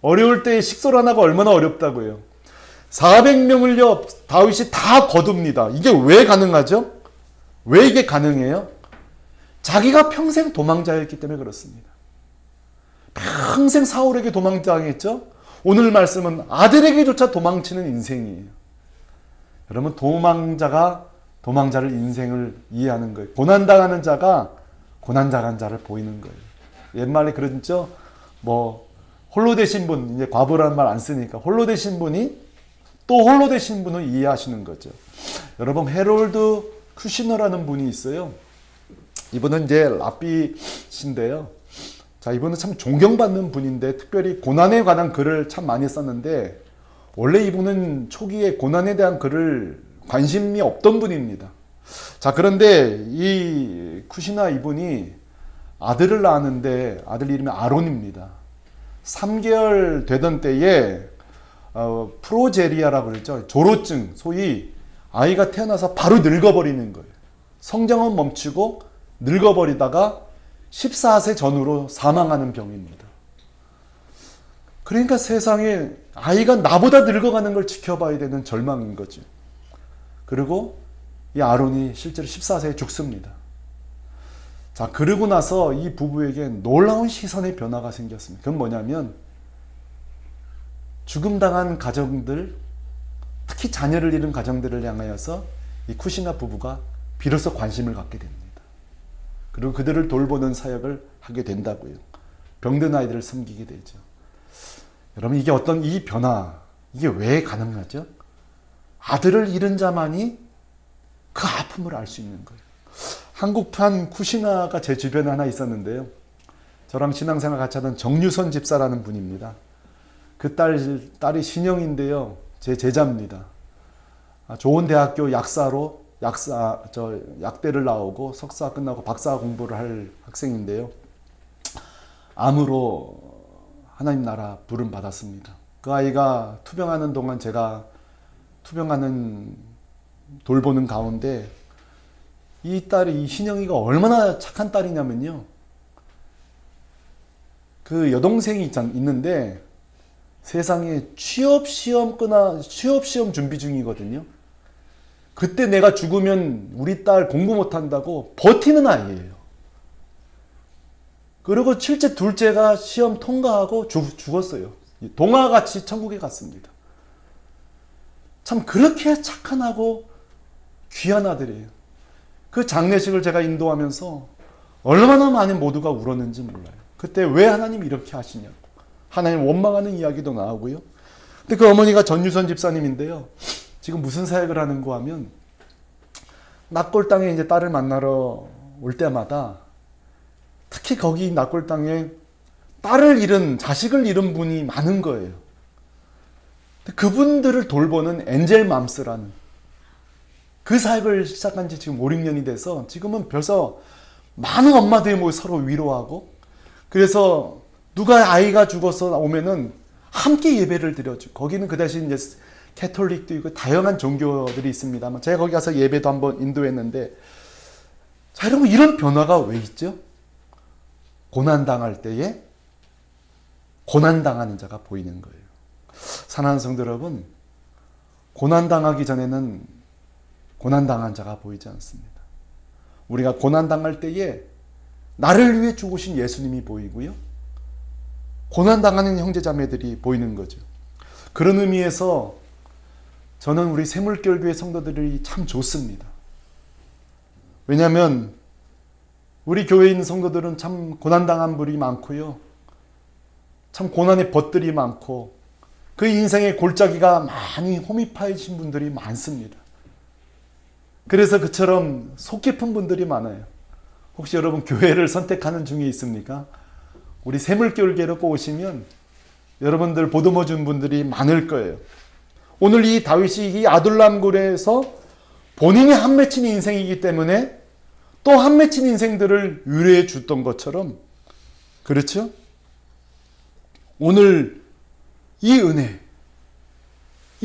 어려울 때 식솔 하나가 얼마나 어렵다고요. 400명을요 다윗이 다 거둡니다. 이게 왜 가능하죠? 왜 이게 가능해요? 자기가 평생 도망자였기 때문에 그렇습니다. 평생 사울에게 도망당했죠. 오늘 말씀은 아들에게조차 도망치는 인생이에요. 여러분, 도망자를 인생을 이해하는 거예요. 고난당하는 자가 고난당한 자를 보이는 거예요. 옛말에 그러죠. 홀로 되신 분, 이제 과부라는 말 안 쓰니까 홀로 되신 분이 또 홀로 되신 분을 이해하시는 거죠. 여러분, 헤롤드 쿠시너라는 분이 있어요. 이분은 이제 랍비신데요. 자, 이분은 참 존경받는 분인데 특별히 고난에 관한 글을 참 많이 썼는데 원래 이분은 초기에 고난에 대한 글을 관심이 없던 분입니다. 자, 그런데 이 쿠시나 이분이 아들을 낳았는데 아들 이름이 아론입니다. 3개월 되던 때에 프로제리아라고 그러죠. 조로증, 소위 아이가 태어나서 바로 늙어버리는 거예요. 성장은 멈추고 늙어버리다가 14세 전후로 사망하는 병입니다. 그러니까 세상에 아이가 나보다 늙어가는 걸 지켜봐야 되는 절망인 거죠. 그리고 이 아론이 실제로 14세에 죽습니다. 자, 그러고 나서 이 부부에게 놀라운 시선의 변화가 생겼습니다. 그건 뭐냐면 죽음당한 가정들, 특히 자녀를 잃은 가정들을 향하여서 이 쿠시나 부부가 비로소 관심을 갖게 됩니다. 그리고 그들을 돌보는 사역을 하게 된다고요. 병든 아이들을 섬기게 되죠. 여러분, 이게 어떤 이 변화, 이게 왜 가능하죠? 아들을 잃은 자만이 그 아픔을 알 수 있는 거예요. 한국판 쿠시나가 제 주변에 하나 있었는데요. 저랑 신앙생활 같이 하던 정유선 집사라는 분입니다. 그 딸이 신영인데요. 제 제자입니다. 좋은 대학교 약대를 나오고 석사 끝나고 박사 공부를 할 학생인데요. 암으로 하나님 나라 부름 받았습니다. 그 아이가 투병하는 동안 제가 돌보는 가운데 이 신영이가 얼마나 착한 딸이냐면요. 그 여동생이 있는데 세상에 취업시험 준비 중이거든요. 그때 내가 죽으면 우리 딸 공부 못한다고 버티는 아이예요. 그리고 실제 둘째가 시험 통과하고 죽었어요. 동화같이 천국에 갔습니다. 참 그렇게 착한하고 귀한 아들이에요. 그 장례식을 제가 인도하면서 얼마나 많은 모두가 울었는지 몰라요. 그때 왜 하나님 이렇게 하시냐고. 하나님 원망하는 이야기도 나오고요. 근데 그 어머니가 전유선 집사님인데요. 지금 무슨 사역을 하는가 하면 낙골당에 이제 딸을 만나러 올 때마다 특히 거기 낙골당에 자식을 잃은 분이 많은 거예요. 그분들을 돌보는 엔젤맘스라는 그 사역을 시작한 지 지금 5, 6년이 돼서 지금은 벌써 많은 엄마들이 모여 서로 위로하고 그래서 누가 아이가 죽어서 오면은 함께 예배를 드려주고 거기는 그 대신 이제 캐톨릭도 있고 다양한 종교들이 있습니다만 제가 거기 가서 예배도 한번 인도했는데 자 여러분 이런 변화가 왜 있죠? 고난당할 때에 고난당하는 자가 보이는 거예요. 사랑하는 성도 여러분, 고난당하기 전에는 고난당한 자가 보이지 않습니다. 우리가 고난당할 때에 나를 위해 죽으신 예수님이 보이고요. 고난당하는 형제자매들이 보이는 거죠. 그런 의미에서 저는 우리 새물결교회 성도들이 참 좋습니다. 왜냐하면 우리 교회에 있는 성도들은 참 고난당한 분이 많고요. 참 고난의 벗들이 많고 그 인생의 골짜기가 많이 홈입하신 분들이 많습니다. 그래서 그처럼 속 깊은 분들이 많아요. 혹시 여러분 교회를 선택하는 중에 있습니까? 우리 새물결교회로 꼭 오시면 여러분들 보듬어 준 분들이 많을 거예요. 오늘 이 다윗이 이 아둘람굴에서 본인이 한 맺힌 인생이기 때문에 또 한 맺힌 인생들을 위로해 줬던 것처럼 그렇죠? 오늘 이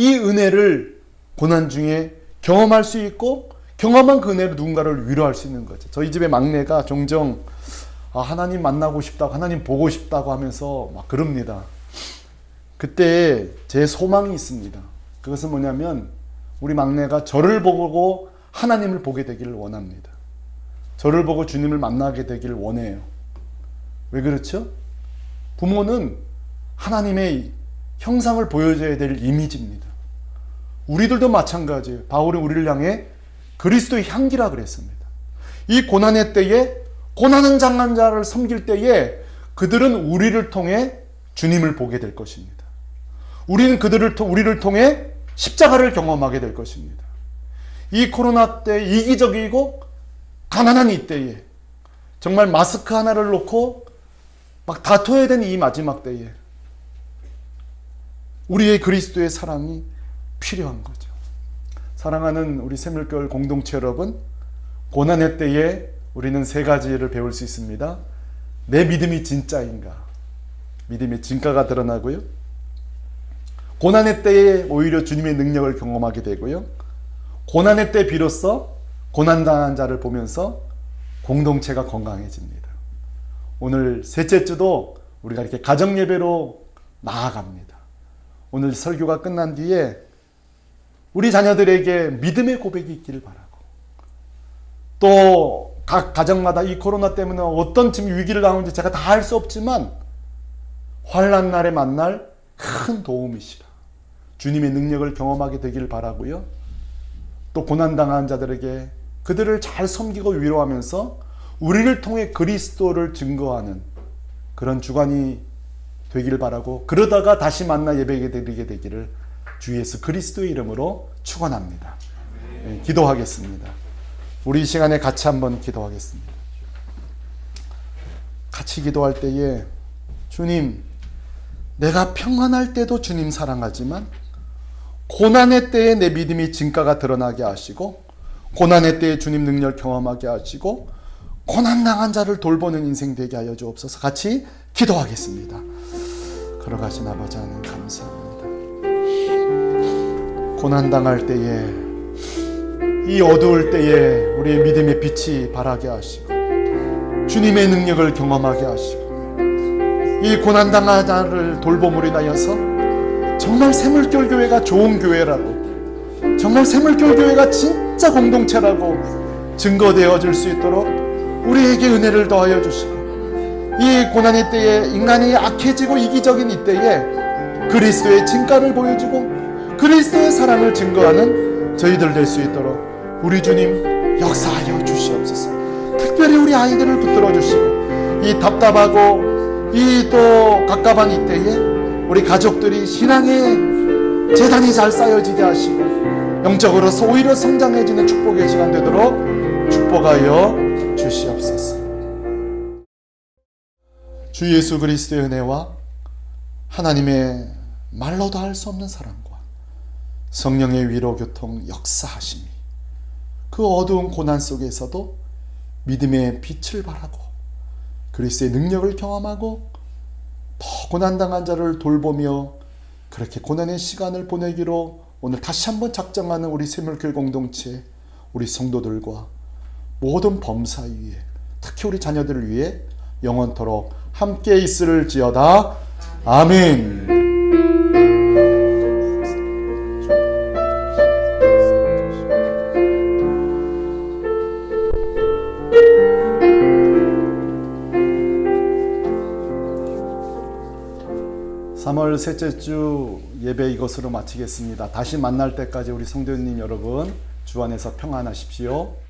은혜를 고난 중에 경험할 수 있고 경험한 그 은혜로 누군가를 위로할 수 있는 거죠. 저희 집의 막내가 종종 하나님 만나고 싶다고 하나님 보고 싶다고 하면서 막 그럽니다. 그때 제 소망이 있습니다. 그것은 뭐냐면 우리 막내가 저를 보고 하나님을 보게 되기를 원합니다. 저를 보고 주님을 만나게 되기를 원해요. 왜 그렇죠? 부모는 하나님의 형상을 보여줘야 될 이미지입니다. 우리들도 마찬가지예요. 바울은 우리를 향해 그리스도의 향기라 그랬습니다. 이 고난의 때에 고난을 당한 자를 섬길 때에 그들은 우리를 통해 주님을 보게 될 것입니다. 우리는 우리를 통해 십자가를 경험하게 될 것입니다. 이 코로나 때 이기적이고 가난한 이 때에 정말 마스크 하나를 놓고 막 다퉈야 되는 이 마지막 때에 우리의 그리스도의 사랑이 필요한 거죠. 사랑하는 우리 샘물교회 공동체 여러분, 고난의 때에 우리는 세 가지를 배울 수 있습니다. 내 믿음이 진짜인가? 믿음의 진가가 드러나고요. 고난의 때에 오히려 주님의 능력을 경험하게 되고요. 고난의 때 비로소 고난당한 자를 보면서 공동체가 건강해집니다. 오늘 셋째 주도 우리가 이렇게 가정예배로 나아갑니다. 오늘 설교가 끝난 뒤에 우리 자녀들에게 믿음의 고백이 있기를 바라고, 또 각 가정마다 이 코로나 때문에 어떤 지금 위기를 당하는지 제가 다 알 수 없지만 환난 날에 만날 큰 도움이시라 주님의 능력을 경험하게 되기를 바라고요. 또 고난당한 자들에게 그들을 잘 섬기고 위로하면서 우리를 통해 그리스도를 증거하는 그런 주간이 되기를 바라고, 그러다가 다시 만나 예배 드리게 되기를 주 예수 그리스도의 이름으로 축원합니다. 네, 기도하겠습니다. 우리 이 시간에 같이 한번 기도하겠습니다. 같이 기도할 때에 주님, 내가 평안할 때도 주님 사랑하지만 고난의 때에 내 믿음이 진가가 드러나게 하시고, 고난의 때에 주님 능력을 경험하게 하시고, 고난당한 자를 돌보는 인생 되게 하여 주옵소서. 같이 기도하겠습니다. 걸어가신 아버지 하나님 감사합니다. 고난당할 때에, 이 어두울 때에 우리의 믿음의 빛이 발하게 하시고 주님의 능력을 경험하게 하시고, 이 고난당한 자를 돌봄으로 인하여서 정말 샘물교회 교회가 좋은 교회라고, 정말 샘물교회 교회가 진짜 공동체라고 증거되어 줄 수 있도록 우리에게 은혜를 더하여 주시고, 이 고난의 때에 인간이 악해지고 이기적인 이때에 그리스도의 진가를 보여주고 그리스도의 사랑을 증거하는 저희들 될 수 있도록 우리 주님 역사하여 주시옵소서. 특별히 우리 아이들을 붙들어 주시고, 이 답답하고 이 또 갑갑한 이때에 우리 가족들이 신앙의 재단이 잘 쌓여지게 하시고 영적으로 오히려 성장해지는 축복의 시간 되도록 축복하여 주시옵소서. 주 예수 그리스도의 은혜와 하나님의 말로도 할 수 없는 사랑과 성령의 위로 교통 역사하심이 그 어두운 고난 속에서도 믿음의 빛을 발하고 그리스도의 능력을 경험하고 더 고난당한 자를 돌보며 그렇게 고난의 시간을 보내기로 오늘 다시 한번 작정하는 우리 샘물교회 공동체, 우리 성도들과 모든 범사 위에, 특히 우리 자녀들을 위해 영원토록 함께 있을지어다. 아멘. (3월) 셋째 주 예배 이것으로 마치겠습니다. 다시 만날 때까지 우리 성도님 여러분 주 안에서 평안하십시오.